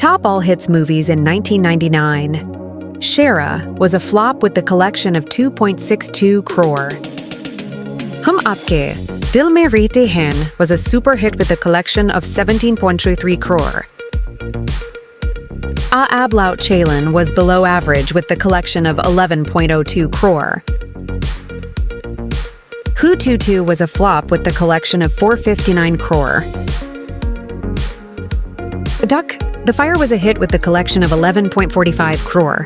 Top All Hits Movies in 1999. Shera was a flop with the collection of 2.62 crore. Hum Aapke, Dil Mein Rehte Hain was a super hit with a collection of 17.33 crore. Ab Laut Chalin was below average with the collection of 11.02 crore. Hu Tutu was a flop with the collection of 459 crore. Duck, The Fire was a hit with the collection of 11.45 crore.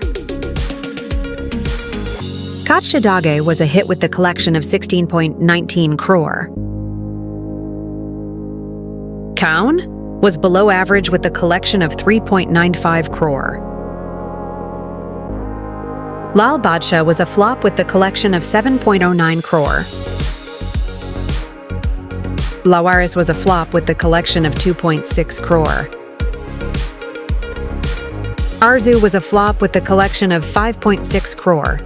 Kacha Dage was a hit with the collection of 16.19 crore. Kaun was below average with the collection of 3.95 crore. Lal Badshah was a flop with the collection of 7.09 crore. Lawaris was a flop with the collection of 2.6 crore. Arzu was a flop with the collection of 5.6 crore.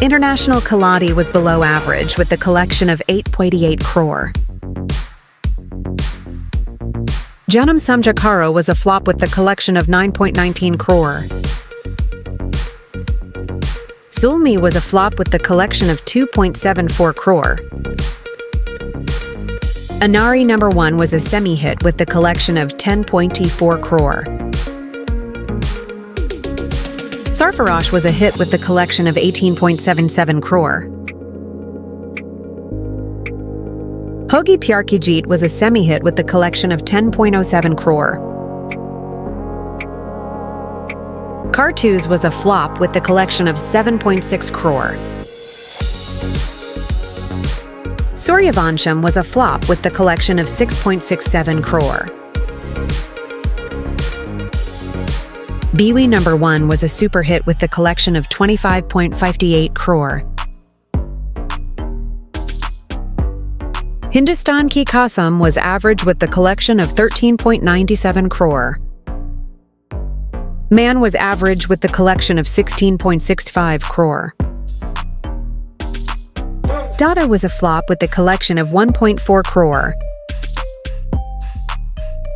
International Kaladi was below average with the collection of 8.88 crore. Janam Samjakaro was a flop with the collection of 9.19 crore. Zulmi was a flop with the collection of 2.74 crore. Anari No. 1 was a semi-hit with the collection of 10.24 crore. Sarfarosh was a hit with the collection of 18.77 crore. Hogi Pyar Ki Jeet was a semi-hit with the collection of 10.07 crore. Cartoons was a flop with the collection of 7.6 crore. Suryavansham was a flop with the collection of 6.67 crore. Biwi No. 1 was a super hit with the collection of 25.58 crore. Hindustan Ki Kasam was average with the collection of 13.97 crore. Man was average with the collection of 16.65 crore. Dada was a flop with the collection of 1.4 crore.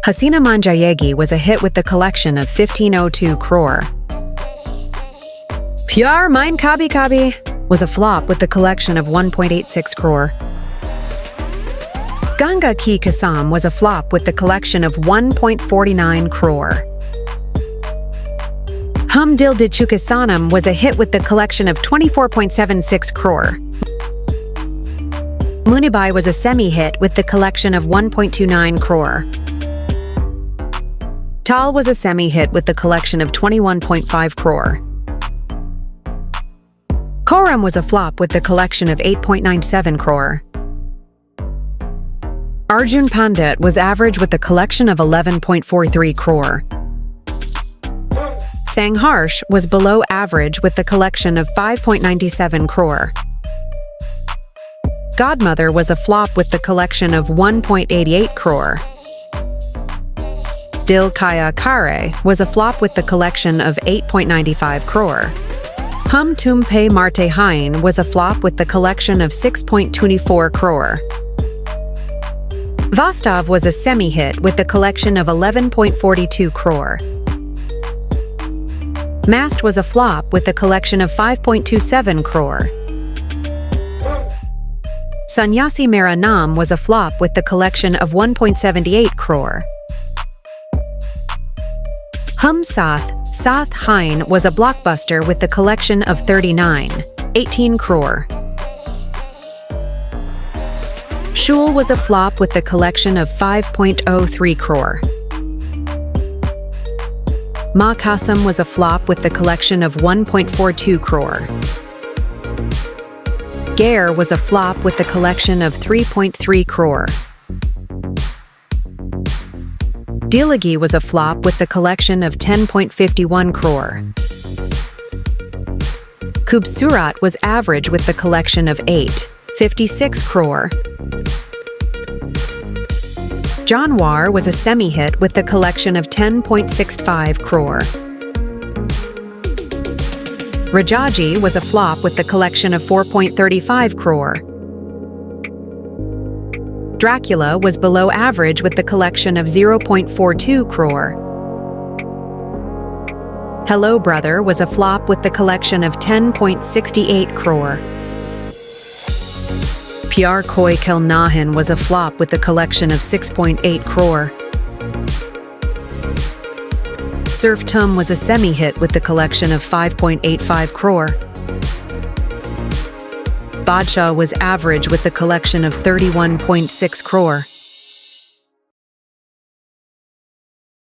Hasina Manjayegi was a hit with the collection of 15.02 crore. Pyar Mein Kabhi Kabhi was a flop with the collection of 1.86 crore. Ganga Ki Kasam was a flop with the collection of 1.49 crore. Hum Dil De Chuke Sanam was a hit with the collection of 24.76 crore. Munibai was a semi-hit with the collection of 1.29 crore. Taal was a semi-hit with the collection of 21.5 crore. Koram was a flop with the collection of 8.97 crore. Arjun Pandit was average with the collection of 11.43 crore. Sangharsh was below average with the collection of 5.97 crore. Godmother was a flop with the collection of 1.88 crore. Dil Kaya Kare was a flop with the collection of 8.95 crore. Hum Tum Pe Marte Hain was a flop with the collection of 6.24 crore. Vastav was a semi-hit with the collection of 11.42 crore. Mast was a flop with the collection of 5.27 crore. Sannyasi Mera Naam was a flop with the collection of 1.78 crore. Hum Sath Hein was a blockbuster with the collection of 39.18 crore. Shul was a flop with the collection of 5.03 crore. Ma Kasam was a flop with the collection of 1.42 crore. Gair was a flop with the collection of 3.3 crore. Dilagi was a flop with the collection of 10.51 crore. Kubsurat was average with the collection of 8.56 crore. Jaanwar was a semi-hit with the collection of 10.65 crore. Rajaji was a flop with the collection of 4.35 crore. Dracula was below average with the collection of 0.42 crore. Hello Brother was a flop with the collection of 10.68 crore. Pyar Koi Kil Nahin was a flop with the collection of 6.8 crore. Surf Tum was a semi-hit with the collection of 5.85 crore. Badshah was average with the collection of 31.6 crore.